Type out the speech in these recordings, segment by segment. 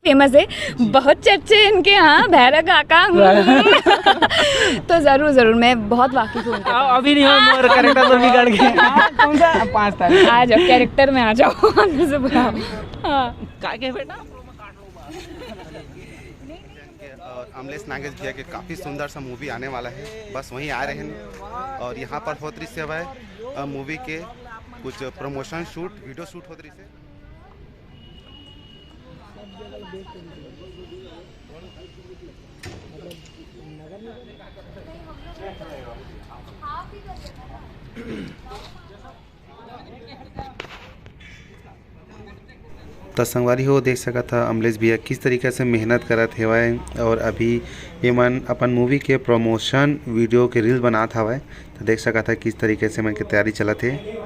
Famous है, बहुत चर्चे इनके यहाँ, भैरव काका। तो जरूर मैं बहुत वाकिफ हूँ उनके। अभी नहीं हो, मोर कैरेक्टर तो बिगड़ गए। कौन सा 5 तारीख आ जाओ, कैरेक्टर में आ जाओ, अंदर से बुलाओ। हाँ का के बेटा अमलेश नागेश भैया के काफ़ी सुंदर सा मूवी आने वाला है, बस वहीं आ रहे हैं। और यहाँ पर होत रही से है मूवी के कुछ प्रमोशन शूट, वीडियो शूट होत रही से। तो संगवारी हो देख सका था अमलेश भैया किस तरीके से मेहनत करत हेवाए और अभी ये मन अपन मूवी के प्रमोशन वीडियो के रील बनात हवाए। तो देख सका था किस तरीके से मन के तैयारी चलत है।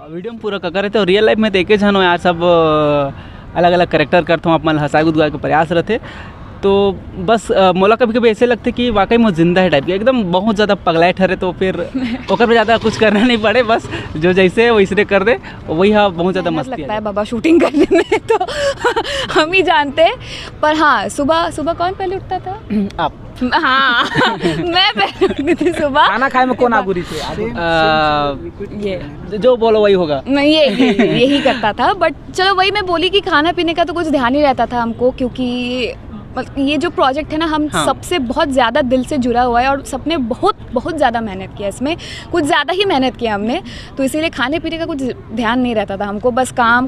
वीडियो में पूरा कर रहे थे और रियल लाइफ में तो एक जन हो यार, सब अलग अलग करेक्टर करते हो, अपन हंसाए गुदगाए के प्रयास रहते। तो बस मोला कभी कभी ऐसे लगते कि वाकई में जिंदा है टाइप के, एकदम बहुत ज़्यादा पगलाए ठहरे तो फिर ओकर पे ज़्यादा कुछ करना नहीं पड़े, बस जो जैसे वैसे कर दे वही। हाँ बहुत ज़्यादा मस्त लगता है बाबा शूटिंग करने में, तो हम ही जानते हैं। पर हाँ, सुबह कौन पहले उठता था? आप। हाँ मैं पहले उठती थी सुबह। खाना खाए में कौन आगुरी थे? ये जो बोलो वही होगा। नहीं, यही करता था। बट चलो वही मैं बोली कि खाना पीने का तो कुछ ध्यान ही रहता था हमको, क्योंकि ये जो प्रोजेक्ट है ना, हम सबसे बहुत ज़्यादा दिल से जुड़ा हुआ है और सबने बहुत ज़्यादा मेहनत किया इसमें, कुछ ज़्यादा ही मेहनत किया हमने। तो इसीलिए खाने पीने का कुछ ध्यान नहीं रहता था हमको, बस काम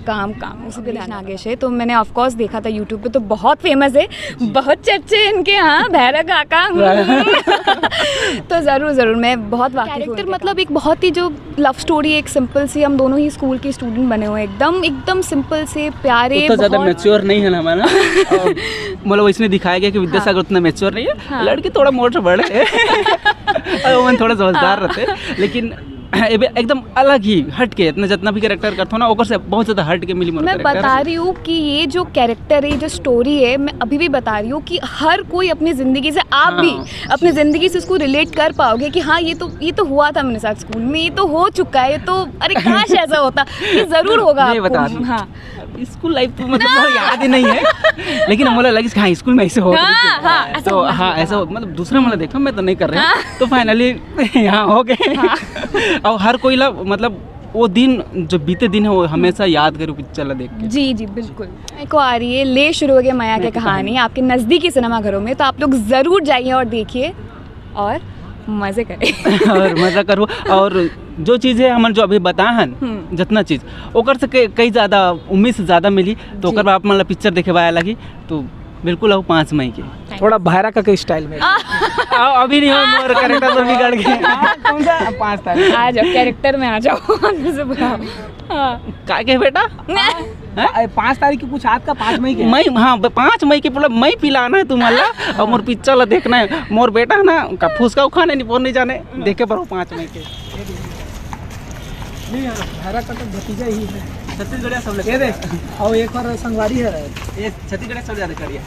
उसी पे ध्यान आगे से। तो मैंने ऑफकोर्स देखा था यूट्यूब पे, तो बहुत फेमस है, बहुत चर्चे इनके यहाँ, भैरव काका। तो ज़रूर मैं बहुत वाकिफ हूँ। मतलब एक बहुत ही जो लव स्टोरी, एक सिंपल सी, हम दोनों ही स्कूल के स्टूडेंट बने हुए, एकदम सिंपल से प्यारे। ज़्यादा मैच्योर नहीं है ना हमारा, मतलब इसमें दिखाया गया कि विद्यासागर उतना मैच्योर नहीं है। हाँ। लड़की थोड़ा मोटे बड़े है और वो थोड़ा समझदार रहते, लेकिन एकदम अलग ही हट के इतना जितना भी कैरेक्टर करता हूँ ना, ओकर से बहुत ज़्यादा हट के मिली। मैं बता रही हूँ कि ये जो कैरेक्टर है, जो स्टोरी है, मैं अभी भी बता रही हूँ कि हर कोई अपनी ज़िंदगी से, आप भी अपनी ज़िंदगी से इसको रिलेट कर पाओगे कि हाँ, ये तो हुआ था मेरे साथ स्कूल में, ये तो हो चुका है, ये तो अरे काश ऐसा होता, ये ज़रूर होगा आपको। हाँ, स्कूल लाइफ तो मतलब याद ही नहीं है, लेकिन मुझे लगी हाँ स्कूल में ऐसे होता है। तो हाँ ऐसा मतलब दूसरा मतलब देखा, मैं तो नहीं कर रहा। तो फाइनली यहाँ हो गए। और हर कोई मतलब वो दिन जो बीते दिन है वो हमेशा याद करो पिक्चर देख के। जी बिल्कुल। को आ रही है ले शुरू हो गया माया की कहानी आपके नज़दीकी सिनेमा घरों में, तो आप लोग ज़रूर जाइए और देखिए और मज़े करें। और मज़ा करो। और जो चीज़ें हम जो अभी बताहन जितना चीज़ ओकर से कई ज़्यादा उम्मीद से ज़्यादा मिली, तो ओकर आप मतलब पिक्चर देखे वाया लगी तो बिल्कुल आओ 5 मई के। थोड़ा भैरा का स्टाइल में अभी नहीं हो, मोर कैरेक्टर तो बिगड़ गए। कौन सा 5 तारीख? आ जाओ, कैरेक्टर में आ जाओ, अंदर से बुलाओ। का के बेटा 5 तारीख की कुछ आज का 5 मई के मई। हाँ 5 मई के पूरा मई पिलाना है तुम्हारा और मोर पिक्चर ला देखना है। मोर बेटा ना का फुसका खाने नहीं, नहीं जाने देखे पर 5 मई के। नहीं यार, भैरा का तो भतीजा ही है। छत्तीसगढ़िया सब ये देख, और एक और संगवारी है, ये छत्तीसगढ़िया सब ज़्यादा करिया।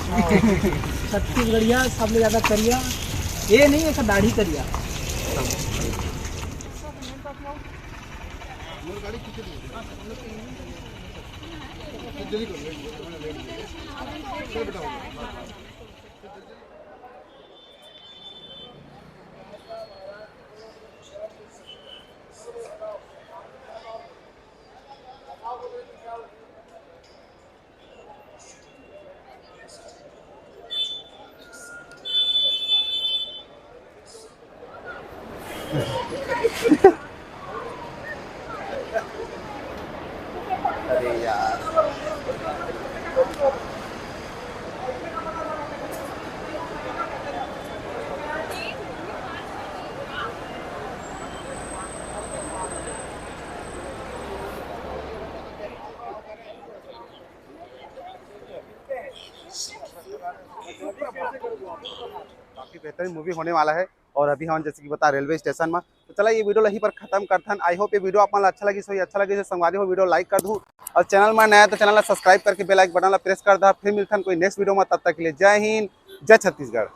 छत्तीसगढ़िया सब ले ज़्यादा करिया, ये नहीं है दाढ़ी करिया। अरे यार काफ़ी बेहतरीन मूवी होने वाला है और अभी हम जैसे कि बता रेलवे स्टेशन में। तो चला ये वीडियो यहीं पर खत्म करथन। आई होप ये वीडियो आप मन ला अच्छा लगी सो अच्छा लगे संगवारी हो वीडियो लाइक कर दूँ और चैनल में नया तो चैनल ला सब्सक्राइब करके बेल आइकन बटन ला प्रेस कर दा। फिर मिलथन कोई नेक्स्ट वीडियो में, तब तक के लिए जय हिंद जय छत्तीसगढ़।